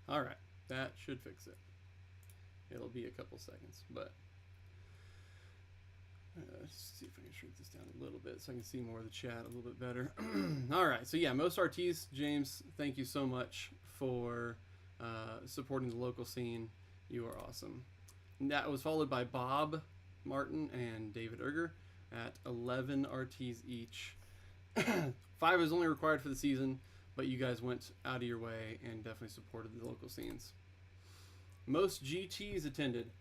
All right, that should fix it. It'll be a couple seconds, but let's see if I can shrink this down a little bit so I can see more of the chat a little bit better. All right, so yeah, most RTs. James, thank you so much for supporting the local scene. You are awesome. And that was followed by Bob Martin and David Erger at 11 RTs each. 5 is only required for the season, but you guys went out of your way and definitely supported the local scenes. Most GTs attended.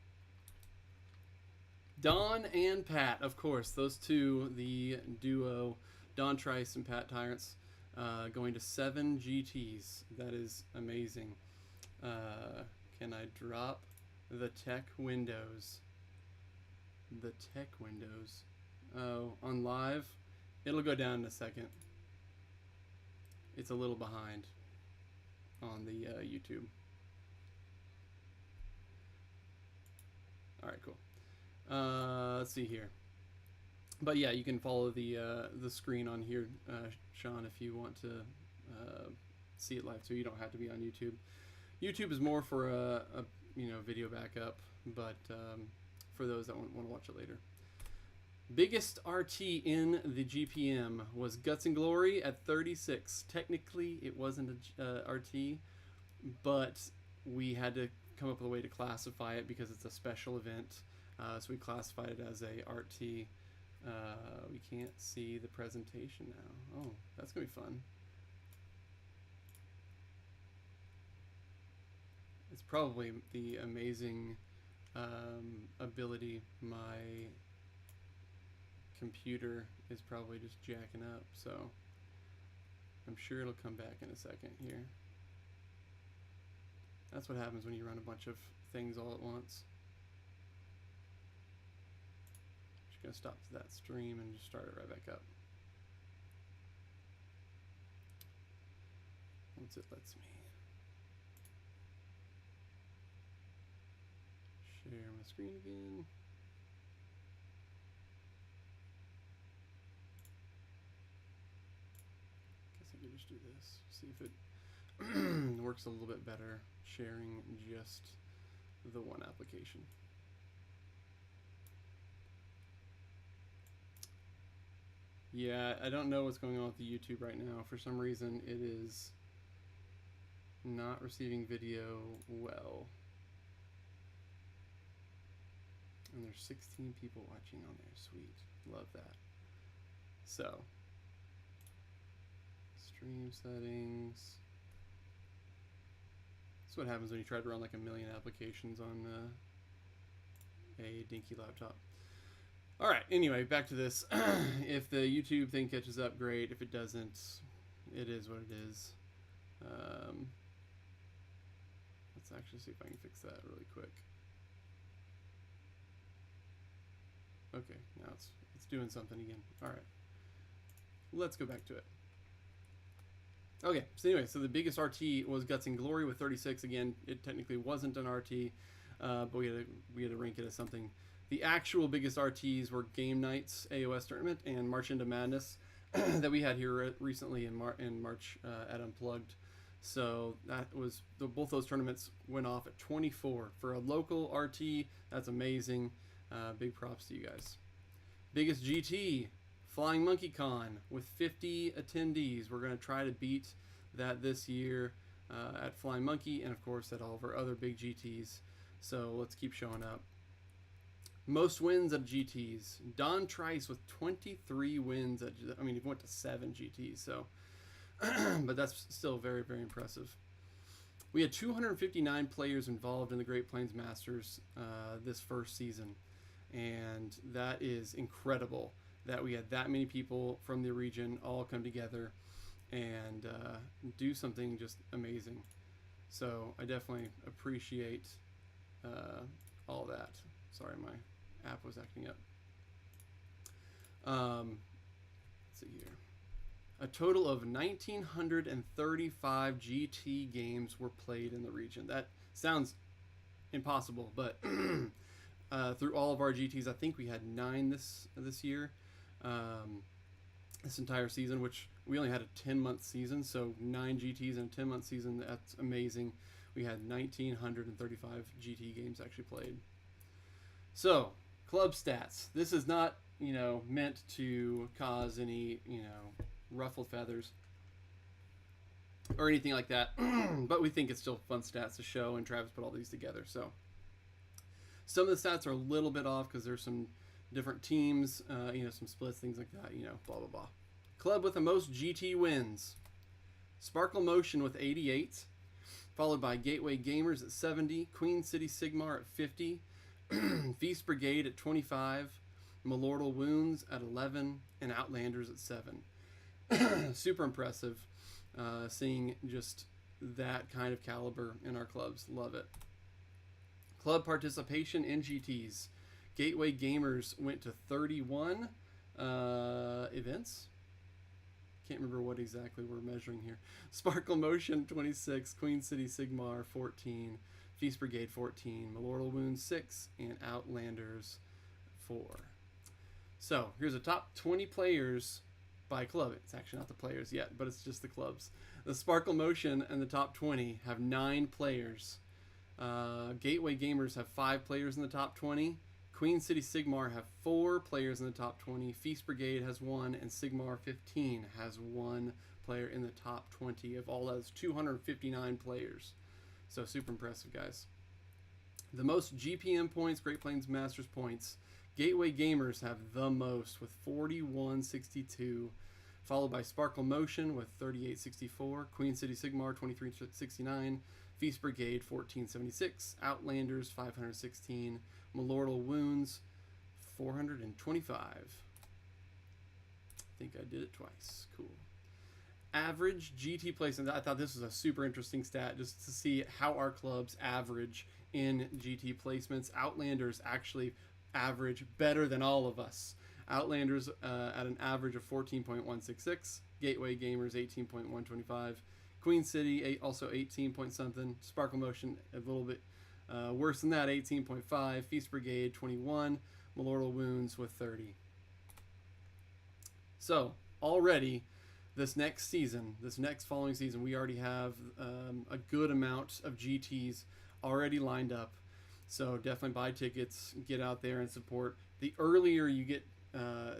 Don and Pat, of course, those two, the duo, Don Trice and Pat Tyrants, going to 7 GTs. That is amazing. Can I drop the tech windows? The tech windows. Oh, on live? It'll go down in a second. It's a little behind on the YouTube. All right, cool. Let's see here. But yeah, you can follow the screen on here, Sean, if you want to see it live, so you don't have to be on YouTube. YouTube is more for a video backup, but for those that want to watch it later. Biggest RT in the GPM was Guts and Glory at 36. Technically, it wasn't a RT, but we had to come up with a way to classify it because it's a special event. So we classified it as a RT. We can't see the presentation now. Oh, that's going to be fun. It's probably the amazing ability my computer is probably just jacking up, so I'm sure it'll come back in a second here. That's what happens when you run a bunch of things all at once. Just gonna stop that stream and just start it right back up once it lets me share my screen again. Just do this, see if it works a little bit better sharing just the one application. Yeah, I don't know what's going on with the YouTube right now. For some reason it is not receiving video well, and there's 16 people watching on there. Sweet, love that. So stream settings. That's what happens when you try to run like a million applications on a dinky laptop. All right, anyway, back to this. If the YouTube thing catches up, great. If it doesn't, it is what it is. Let's actually see if I can fix that really quick. Okay, now it's doing something again. All right, let's go back to it. Okay, so anyway, so the biggest RT was Guts and Glory with 36. Again, it technically wasn't an RT, but we had to rank it as something. The actual biggest RTs were Game Nights AOS Tournament and March into Madness that we had here recently in March at Unplugged. So that was both those tournaments went off at 24 for a local RT. That's amazing. Big props to you guys. Biggest GT. Flying Monkey Con with 50 attendees. We're going to try to beat that this year at Flying Monkey and, of course, at all of our other big GTs. So let's keep showing up. Most wins at GTs. Don Trice with 23 wins. I mean, he went to 7 GTs, so but that's still very, very impressive. We had 259 players involved in the Great Plains Masters this first season, and that is incredible that we had that many people from the region all come together and do something just amazing. So I definitely appreciate all that. Sorry, my app was acting up. Let's see here. A total of 1,935 GT games were played in the region. That sounds impossible, but through all of our GTs, I think we had 9 this year. This entire season, which we only had a 10-month season, so 9 GTs in a 10-month season. That's amazing. we had 1,935 GT games actually played. So, club stats. This is not, meant to cause any, ruffled feathers or anything like that. But we think it's still fun stats to show, and Travis put all these together. So, some of the stats are a little bit off because there's some different teams, some splits, things like that, blah, blah, blah. Club with the most GT wins. Sparkle Motion with 88, followed by Gateway Gamers at 70, Queen City Sigmar at 50, Feast Brigade at 25, Malortal Wounds at 11, and Outlanders at 7. Super impressive seeing just that kind of caliber in our clubs. Love it. Club participation in GTs. Gateway Gamers went to 31 events. Can't remember what exactly we're measuring here. Sparkle Motion 26, Queen City Sigmar 14, Feast Brigade 14, Malortal Wounds 6, and Outlanders 4. So here's the top 20 players by club. It's actually not the players yet, but it's just the clubs. The Sparkle Motion and the top 20 have 9 players. Gateway Gamers have 5 players in the top 20. Queen City Sigmar have 4 players in the top 20. Feast Brigade has 1, and Sigmar 15 has 1 player in the top 20 of all those 259 players. So super impressive, guys. The most GPM points, Great Plains Masters points. Gateway Gamers have the most with 4162, followed by Sparkle Motion with 3864, Queen City Sigmar 2369, Feast Brigade 1476, Outlanders 516, Malortal Wounds 425. I think I did it twice. Cool. Average GT placement. I thought this was a super interesting stat just to see how our clubs average in GT placements. Outlanders actually average better than all of us. Outlanders at an average of 14.166. Gateway Gamers 18.125. Queen City also 18 point something. Sparkle Motion a little bit worse than that, 18.5. Feast Brigade 21. Malortal Wounds with 30. So already this next following season, we already have a good amount of GTs already lined up. So definitely buy tickets, get out there and support. The earlier you get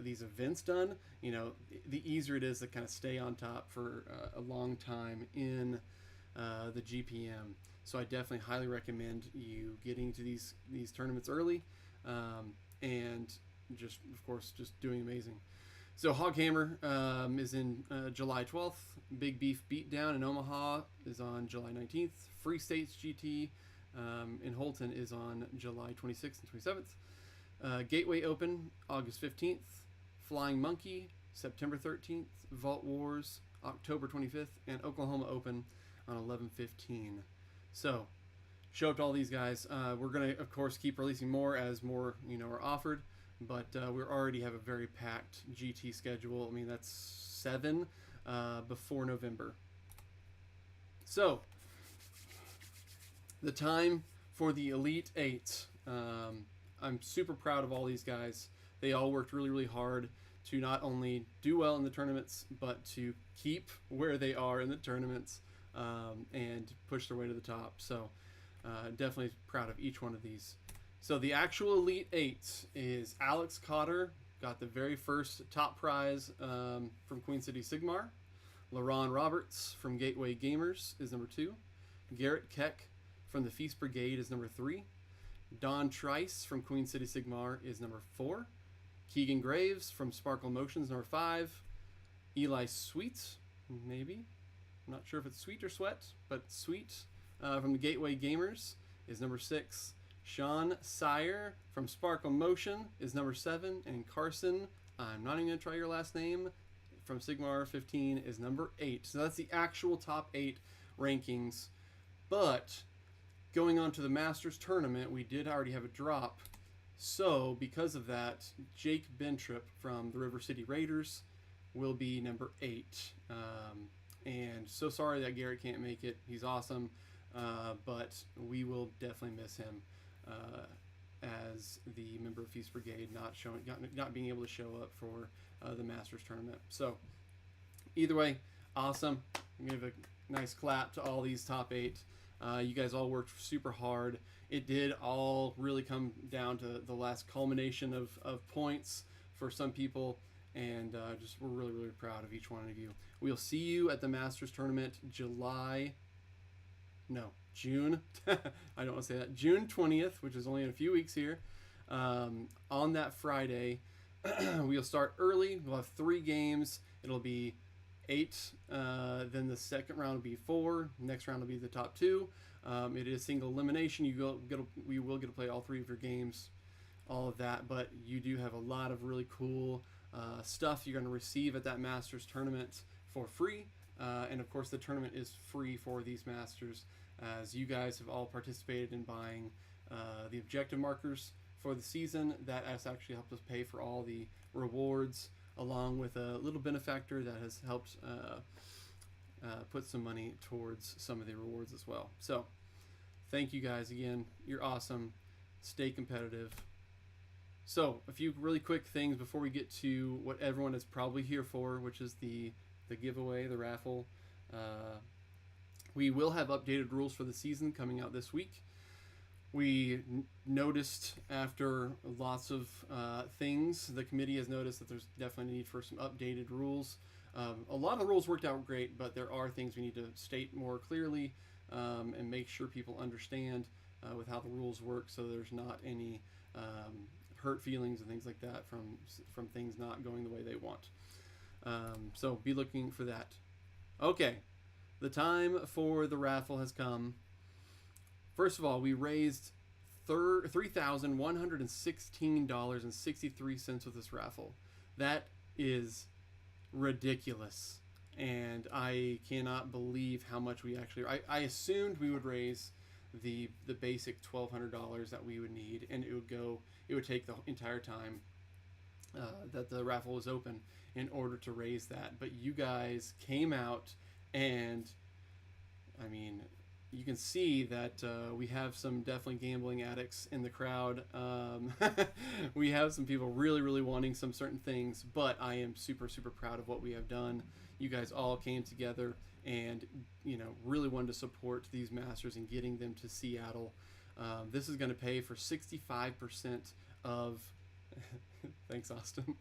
these events done, the easier it is to kind of stay on top for a long time in the GPM. So I definitely highly recommend you getting to these tournaments early, and just, of course, just doing amazing. So Hoghammer is in July 12th. Big Beef Beatdown in Omaha is on July 19th. Free States GT in Holton is on July 26th and 27th. Gateway Open, August 15th. Flying Monkey, September 13th. Vault Wars, October 25th. And Oklahoma Open on 11/15. So, show up to all these guys. We're going to, of course, keep releasing more as more, are offered. But we already have a very packed GT schedule. I mean, that's 7 before November. So, the time for the Elite 8. I'm super proud of all these guys. They all worked really, really hard to not only do well in the tournaments, but to keep where they are in the tournaments and push their way to the top. So, definitely proud of each one of these. So the actual Elite 8 is Alex Cotter, got the very first top prize from Queen City Sigmar. LaRon Roberts from Gateway Gamers is number 2. Garrett Keck from the Feast Brigade is number 3. Don Trice from Queen City Sigmar is number 4. Keegan Graves from Sparkle Motions, number 5. Eli Sweet, maybe. I'm not sure if it's Sweet or Sweat, but Sweet from the Gateway Gamers is number 6. Sean Sire from Sparkle Motion is number 7, and Carson, I'm not even going to try your last name, from Sigmar 15 is number 8. So that's the actual top 8 rankings. But going on to the Masters tournament, we did already have a drop. So because of that, Jake Bentrip from the River City Raiders will be number 8. And so sorry that Garrett can't make it. He's awesome, but we will definitely miss him. As the member of Feast Brigade not being able to show up for the Masters tournament. So either way, awesome. I'm gonna give a nice clap to all these top 8. You guys all worked super hard. It did all really come down to the last culmination of points for some people, and just we're really, really proud of each one of you. We'll see you at the Masters Tournament June. I don't want to say that. June 20th, which is only in a few weeks here. On that Friday, we'll start early. We'll have 3 games. It'll be 8. Then the second round will be 4. Next round will be the top 2. It is single elimination. We will get to play all 3 of your games, all of that. But you do have a lot of really cool stuff you're going to receive at that Masters tournament for free. And of course, the tournament is free for these Masters, as you guys have all participated in buying the objective markers for the season. That has actually helped us pay for all the rewards, along with a little benefactor that has helped put some money towards some of the rewards as well. So thank you guys again. You're awesome. Stay competitive. So a few really quick things before we get to what everyone is probably here for, which is the giveaway, the raffle. We will have updated rules for the season coming out this week. We noticed, after lots of things, the committee has noticed that there's definitely a need for some updated rules. A lot of the rules worked out great, but there are things we need to state more clearly and make sure people understand with how the rules work, so there's not any hurt feelings and things like that from things not going the way they want. So be looking for that. Okay, the time for the raffle has come. First of all, we raised $3,116.63 with this raffle. That is ridiculous, and I cannot believe how much we actually. I assumed we would raise the basic $1,200 that we would need, and it would take the entire time that the raffle was open in order to raise that. But you guys came out, and I mean, you can see that we have some definitely gambling addicts in the crowd. We have some people really, really wanting some certain things, but I am super, super proud of what we have done. You guys all came together and, really wanted to support these Masters and getting them to Seattle. This is going to pay for 65% of... Thanks, Austin.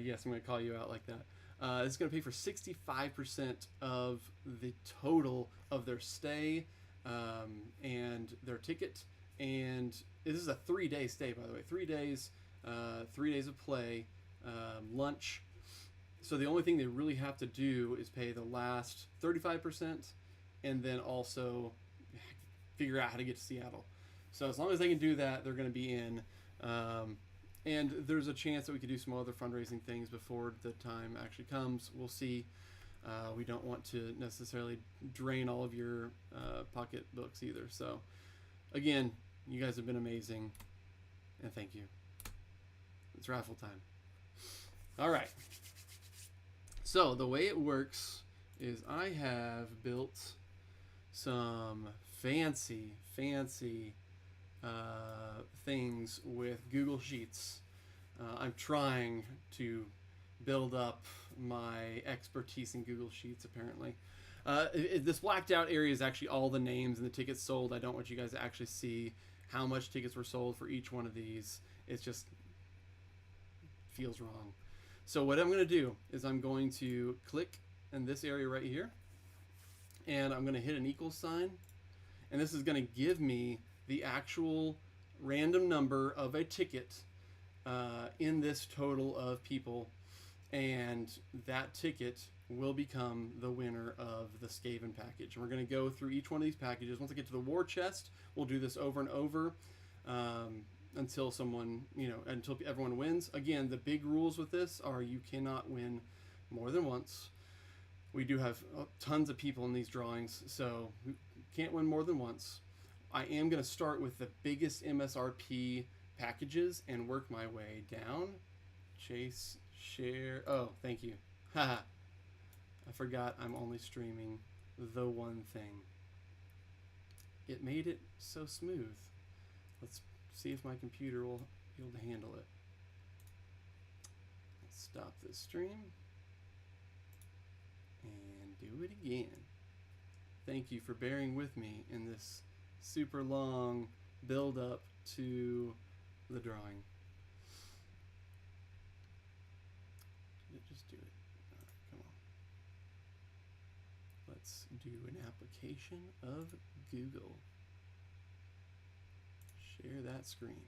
Yes, I'm going to call you out like that. This is going to pay for 65% of the total of their stay and their ticket. And this is a 3-day stay, by the way. 3 days, 3 days of play, lunch. So the only thing they really have to do is pay the last 35% and then also figure out how to get to Seattle. So as long as they can do that, they're going to be in. And there's a chance that we could do some other fundraising things before the time actually comes. We'll see. We don't want to necessarily drain all of your pocketbooks either. So, again, you guys have been amazing, and thank you. It's raffle time. All right. So the way it works is I have built some fancy things with Google Sheets. I'm trying to build up my expertise in Google Sheets, apparently. This blacked out area is actually all the names and the tickets sold. I don't want you guys to actually see how much tickets were sold for each one of these. It just feels wrong. So what I'm going to do is I'm going to click in this area right here, and I'm going to hit an equals sign, and this is going to give me the actual random number of a ticket in this total of people, and that ticket will become the winner of the Skaven package. And we're going to go through each one of these packages. Once I get to the war chest, we'll do this over and over until until everyone wins. Again, the big rules with this are you cannot win more than once. We do have tons of people in these drawings, so we can't win more than once. I am going to start with the biggest MSRP packages and work my way down. Chase, share. Oh, thank you. Haha. I forgot I'm only streaming the one thing. It made it so smooth. Let's see if my computer will be able to handle it. Let's stop this stream and do it again. Thank you for bearing with me in this super long build up to the drawing. Did it just do it? Come on. Let's do an application of Google. Share that screen.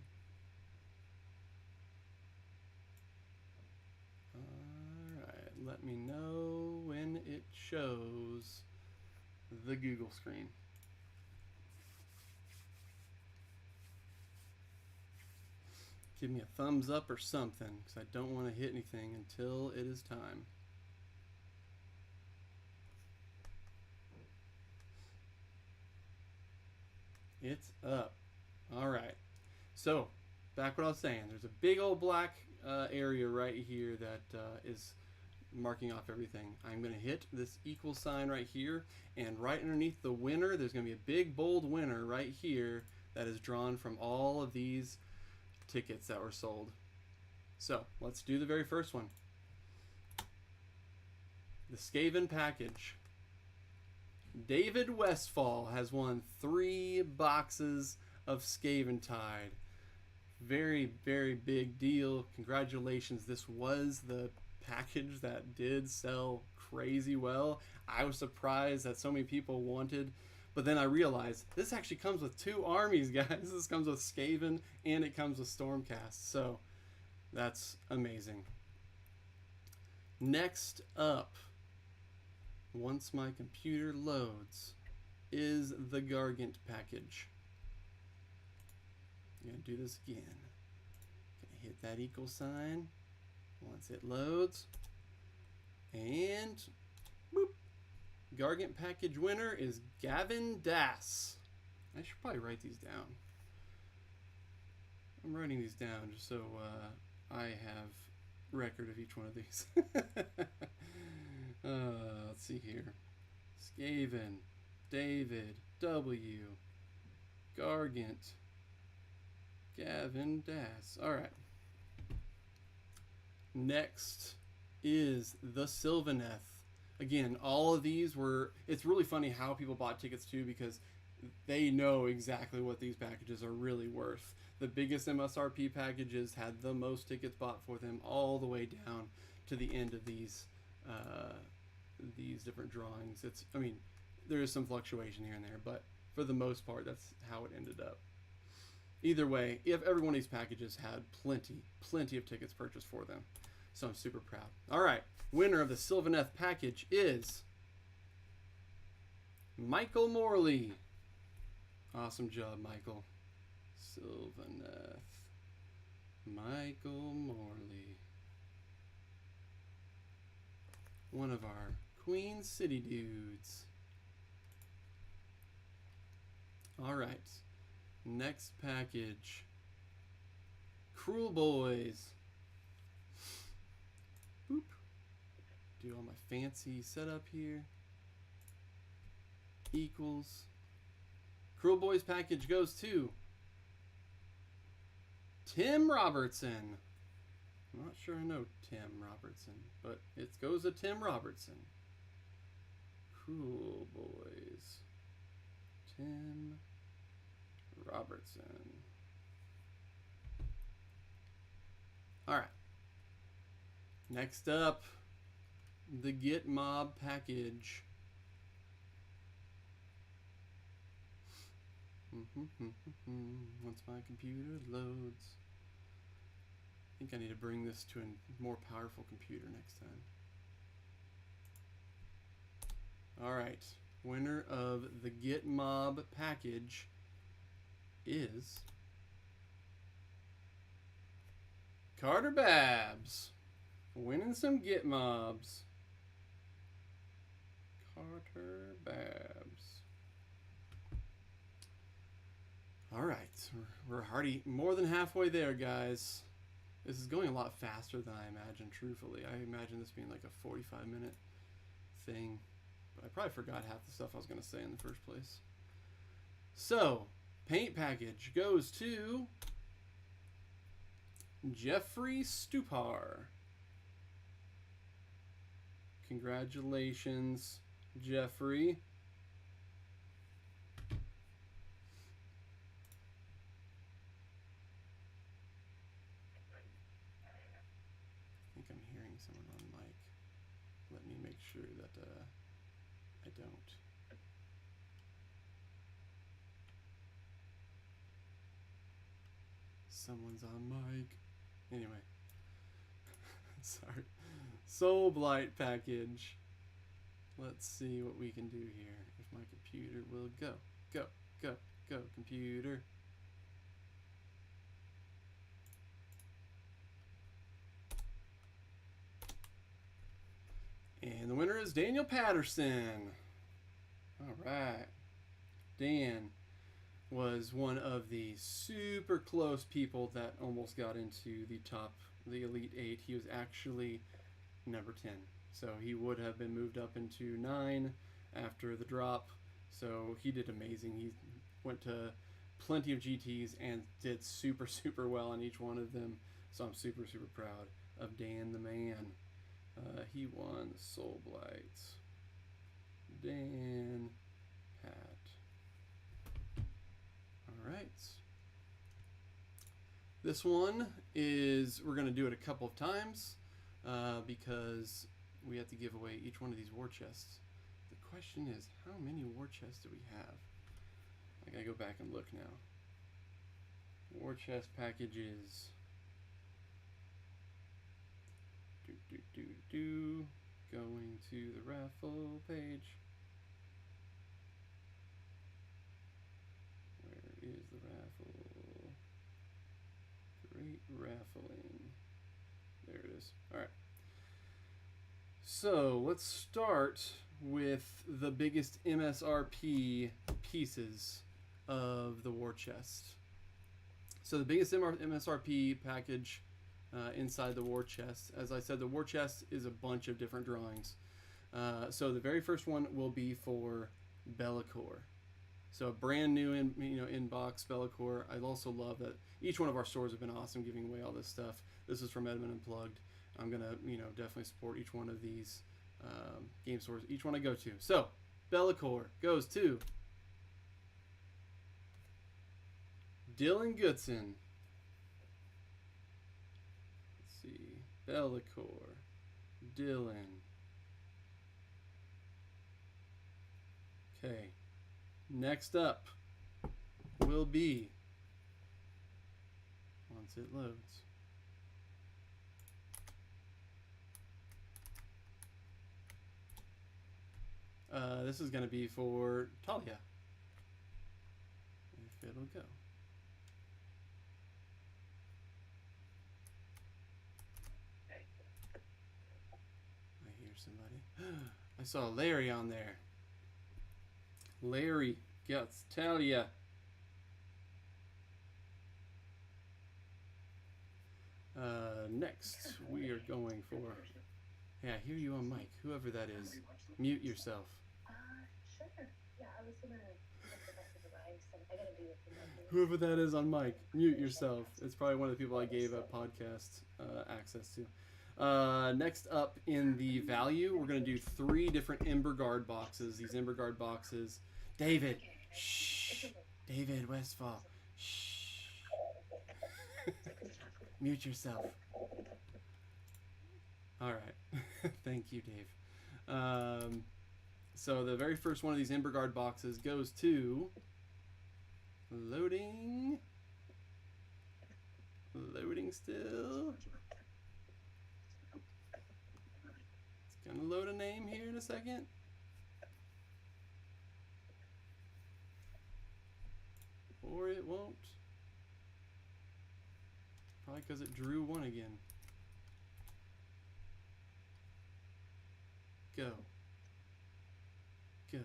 Alright, let me know when it shows the Google screen. Give me a thumbs up or something, because I don't want to hit anything until it is time. It's up. Alright. So, back what I was saying. There's a big old black area right here that is marking off everything. I'm going to hit this equal sign right here, and right underneath the winner, there's going to be a big bold winner right here that is drawn from all of these tickets that were sold. So, let's do the very first one. The Skaven package. David Westfall has won 3 boxes of Skaventide. Very, very big deal. Congratulations. This was the package that did sell crazy well. I was surprised that so many people wanted, but then I realized this actually comes with 2 armies, guys. This comes with Skaven and it comes with Stormcast. So that's amazing. Next up, once my computer loads, is the Gargant package. I'm going to do this again. Gonna hit that equal sign once it loads. And boop. Gargant package winner is Gavin Das. I should probably write these down. I'm writing these down just so I have record of each one of these. Let's see here. Skaven, David, W, Gargant, Gavin Das. Alright. Next is the Sylvaneth. Again, all of these were... It's really funny how people bought tickets too, because they know exactly what these packages are really worth. The biggest MSRP packages had the most tickets bought for them, all the way down to the end of these different drawings. I mean, there is some fluctuation here and there, but for the most part, that's how it ended up. Either way, if every one of these packages had plenty of tickets purchased for them. So I'm super proud. All right, winner of the Sylvaneth package is Michael Morley. Awesome job, Michael. Sylvaneth. Michael Morley. One of our Queen City dudes. Alright. Next package. Cruel Boys. Boop. Do all my fancy setup here. Equals. Cruel Boys package goes to Tim Robertson. I'm not sure I know Tim Robertson, but it goes to Tim Robertson. Cruel Boys. Tim Robertson. Alright. Next up, the Get Mob package. Once my computer loads. I think I need to bring this to a more powerful computer next time. Alright, winner of the Get Mob package is Carter Babs. Winning some Get Mobs. Carter Babs. Alright, we're already more than halfway there, guys. This is going a lot faster than I imagined, truthfully. I imagined this being like a 45-minute thing. But I probably forgot half the stuff I was going to say in the first place. So, paint package goes to Jeffrey Stupar. Congratulations, Jeffrey. someone's on mic. Anyway. Sorry. Soul Blight package. Let's see what we can do here. If my computer will go. Go, go, go, computer. And the winner is Daniel Patterson. All right. Dan was one of the super close people that almost got into the Elite 8. He was actually number 10. So he would have been moved up into 9 after the drop. So he did amazing. He went to plenty of GTs and did super, super well on each one of them. So I'm super, super proud of Dan the man. He won Soul Blight. Dan Pat. Alright. This one is, we're going to do it a couple of times because we have to give away each one of these war chests. The question is, how many war chests do we have? I gotta go back and look now. War chest packages. Going to the raffle page. Where is the raffle? Great Raffling. There it is. Alright. So let's start with the biggest MSRP pieces of the war chest. So the biggest MSRP package inside the war chest, as I said, the war chest is a bunch of different drawings. So the very first one will be for Be'lakor. So a brand new in-box Be'lakor. I also love that each one of our stores have been awesome giving away all this stuff. This is from Edmund Unplugged. I'm gonna definitely support each one of these game stores, each one I go to. So Be'lakor goes to Dylan Goodson. Let's see, Be'lakor, Dylan. Okay, next up will be, once it loads, this is going to be for Talia, if it'll go. I hear somebody. I saw Larry on there. Larry gets Talia. Next, we are going for... Yeah, I hear you on mic. Whoever that is, mute yourself. Sure. Yeah, I was gonna I gotta do it. Whoever that is on mic, mute yourself. It's probably one of the people I gave a podcast access to. Next up in the value, we're going to do 3 different Ember Guard boxes. These Ember Guard boxes. David! Shh! David Westfall. Shh! Mute yourself. Alright. Thank you, Dave. So the very first one of these Ember Guard boxes goes to... Loading. Loading still. It's gonna load a name here in a second. Or it won't. Probably because it drew 1 again. Go. Go.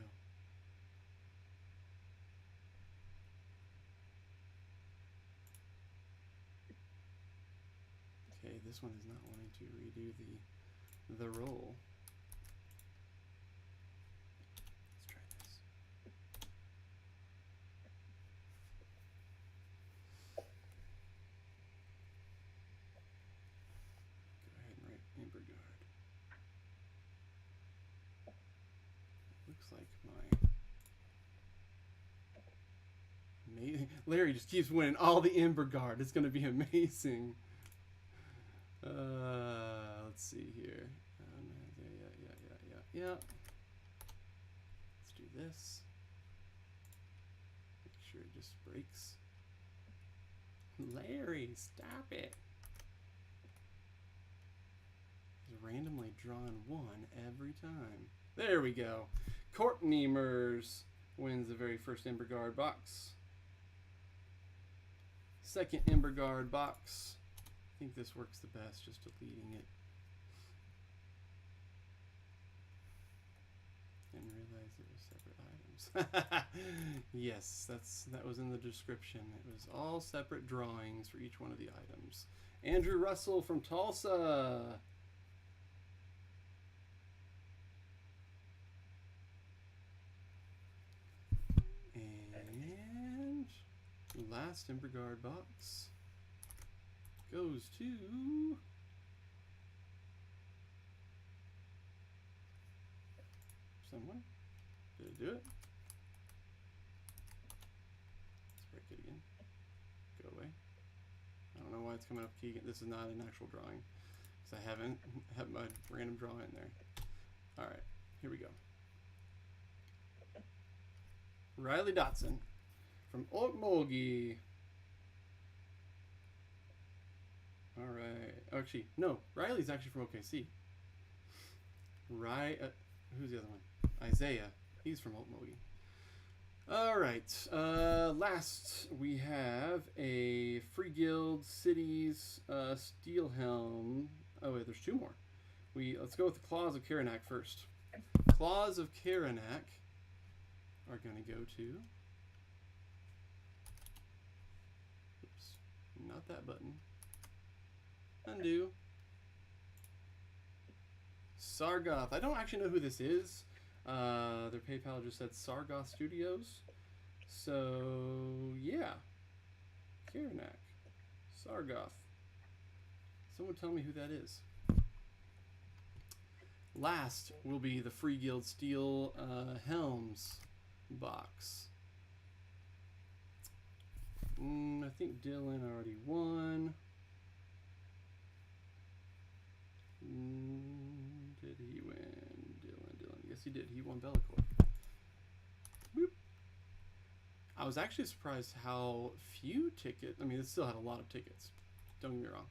Okay, this one is not wanting to redo the roll. Let's try this. Go ahead and write Ember Guard. Looks like my Larry just keeps winning all the Ember Guard. It's going to be amazing. Let's see here. Yeah. Let's do this. Make sure it just breaks. Larry, stop it. He's randomly drawn one every time. There we go. Courtney Mers wins the very first Ember Guard box. Second Ember Guard box. I think this works the best, just deleting it. Didn't realize it was separate items. Yes, that was in the description. It was all separate drawings for each one of the items. Andrew Russell from Tulsa. And last Ember Guard box goes to someone. Did it do it? Let's break it again. Go away. I don't know why it's coming up Keegan. This is not an actual drawing because I haven't had my random draw in there. Alright, here we go. Riley Dotson from Okmulgee. Alright. Actually, no. Riley's actually from OKC. Who's the other one? Isaiah. He's from Okmulgee. Alright. Last, we have a Free Guild Cities Steel Helm. Oh, wait, there's two more. Let's go with the Claws of Karanak first. Claws of Karanak are going to go to... Oops. Not that button. Undo. Sargoth. I don't actually know who this is. Their PayPal just said Sargoth Studios. So, yeah. Karanak. Sargoth. Someone tell me who that is. Last will be the Free Guild Steel Helms box. I think Dylan already won. Did he win? Dylan. Yes, he did. He won Bellicor. Boop. I was actually surprised how few tickets. I mean, it still had a lot of tickets. Don't get me wrong.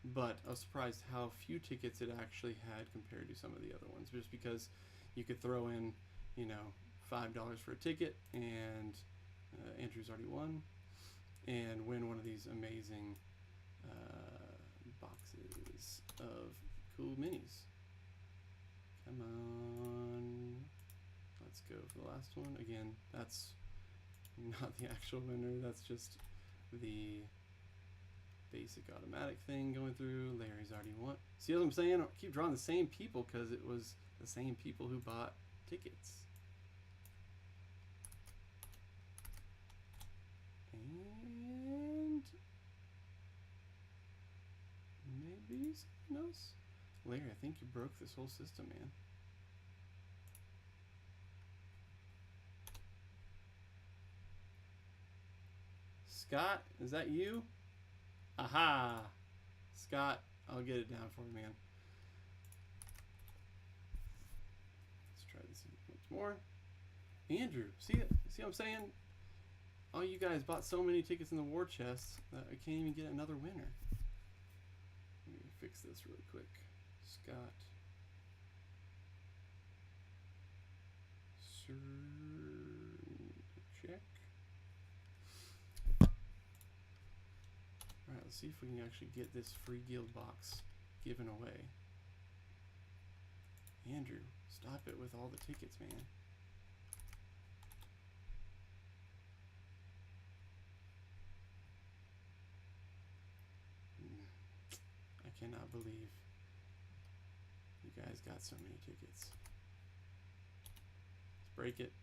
But I was surprised how few tickets it actually had compared to some of the other ones. Just because you could throw in, you know, $5 for a ticket, and Andrew's already won, and win one of these amazing boxes of cool minis. Come on. Let's go for the last one. Again, that's not the actual winner. That's just the basic automatic thing going through. Larry's already won. See what I'm saying? I keep drawing the same people because it was the same people who bought tickets. And maybe something else? Larry, I think you broke this whole system, man. Scott, is that you? Aha! Scott, I'll get it down for you, man. Let's try this once more. Andrew, see what I'm saying? All you guys bought so many tickets in the war chest that I can't even get another winner. Let me fix this really quick. Scott. Check. Alright, let's see if we can actually get this free guild box given away. Andrew, stop it with all the tickets, man. I cannot believe you guys got so many tickets. Let's break it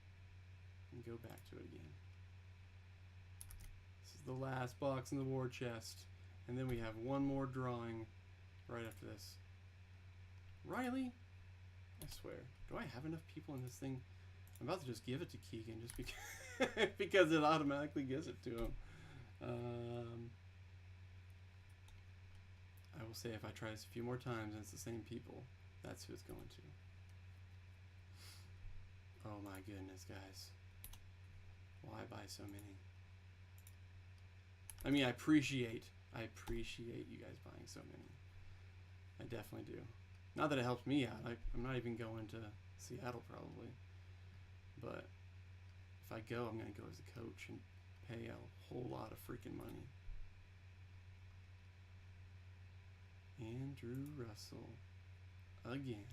and go back to it again. This is the last box in the war chest. And then we have one more drawing right after this. Riley, I swear, do I have enough people in this thing? I'm about to just give it to Keegan just because, because it automatically gives it to him. I will say if I try this a few more times and it's the same people, that's who it's going to. Oh my goodness, guys. Why buy so many? I mean, I appreciate you guys buying so many. I definitely do. Not that it helps me out. I'm not even going to Seattle probably. But if I go, I'm going to go as a coach and pay a whole lot of freaking money. Andrew Russell. Again.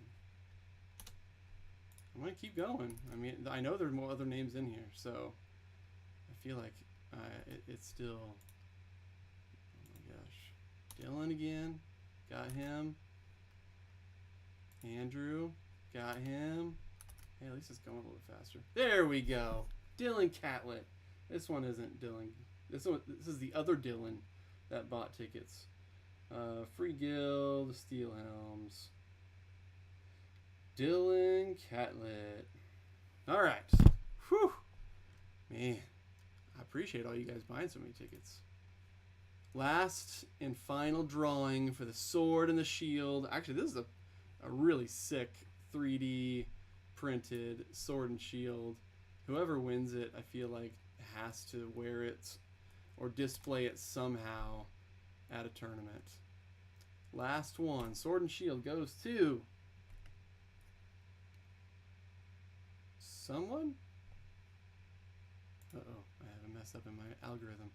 I'm going to keep going. I mean, I know there's more other names in here, so I feel like it's still... Oh my gosh. Dylan again. Got him. Andrew. Got him. Hey, at least it's going a little faster. There we go. Dylan Catlett. This one isn't Dylan. This is the other Dylan that bought tickets. Free Guild, Steel Helms. Dylan Catlett. All right. Whew. Man, I appreciate all you guys buying so many tickets. Last and final drawing for the sword and the shield. Actually, this is a really sick 3D printed sword and shield. Whoever wins it, I feel like, has to wear it or display it somehow at a tournament. Last one. Sword and shield goes to... someone? Uh-oh. I have a mess up in my algorithm.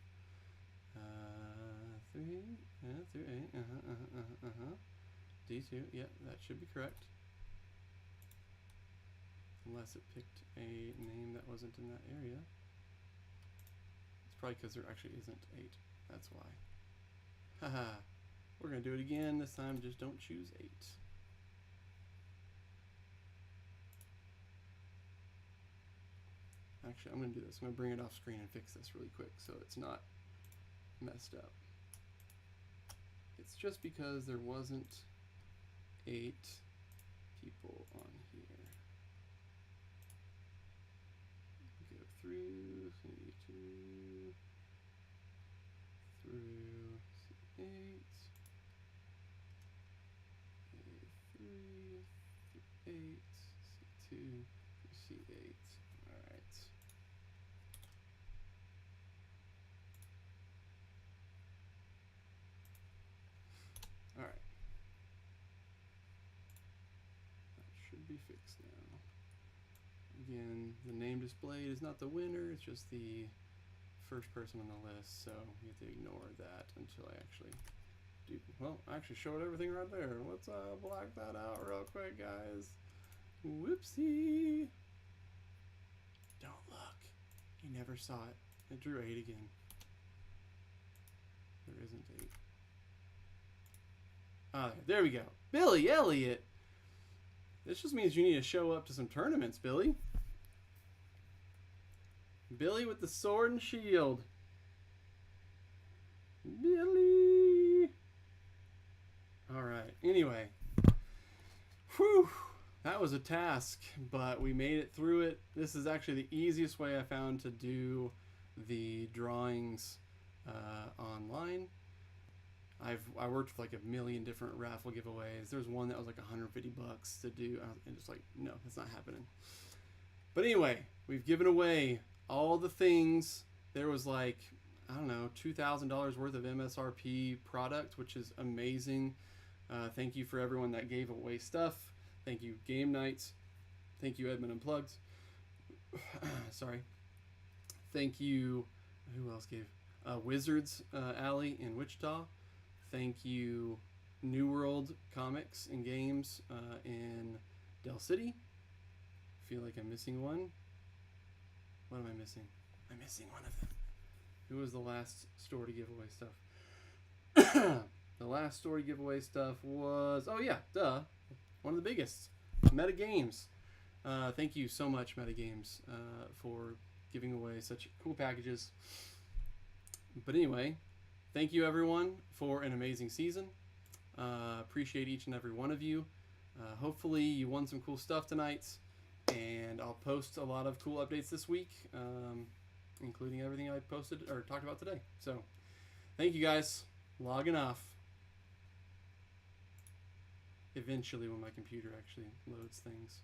3 through 8. D2. Yeah, that should be correct. Unless it picked a name that wasn't in that area. It's probably because there actually isn't 8. That's why. Haha. We're going to do it again. This time, just don't choose 8. Actually, I'm going to do this. I'm going to bring it off screen and fix this really quick so it's not messed up. It's just because there wasn't 8 people on here. Go through C2 through C8, A3 through 8, C2 through C8. All right. All right. That should be fixed now. Again, the name displayed is not the winner, it's just the first person on the list, so you have to ignore that until I actually do. Well, I actually showed everything right there. Let's black that out real quick, guys. Whoopsie. Don't look. You never saw it. It drew 8 again. There isn't 8. Ah, there we go. Billy Elliott. This just means you need to show up to some tournaments, Billy. Billy with the sword and shield. Billy. All right. Anyway. Whew. That was a task, but we made it through it. This is actually the easiest way I found to do the drawings online. I worked with like a million different raffle giveaways. There's one that was like $150 to do, and it's like, no, that's not happening. But anyway, we've given away all the things. There was like, I don't know, $2,000 worth of MSRP product, which is amazing. Thank you for everyone that gave away stuff. Thank you, Game Nights. Thank you, Edmund Unplugged. Sorry. Thank you, who else gave? Wizards Alley in Wichita. Thank you, New World Comics and Games in Del City. Feel like I'm missing one. What am I missing? I'm missing one of them. Who was the last store to give away stuff? The last store to give away stuff was, oh yeah, duh, one of the biggest, Meta Games. Thank you so much, Meta Games, for giving away such cool packages. But anyway, thank you everyone for an amazing season. Appreciate each and every one of you. Hopefully you won some cool stuff tonight, and I'll post a lot of cool updates this week, including everything I posted or talked about today. So thank you guys. Logging off. Eventually when my computer actually loads things.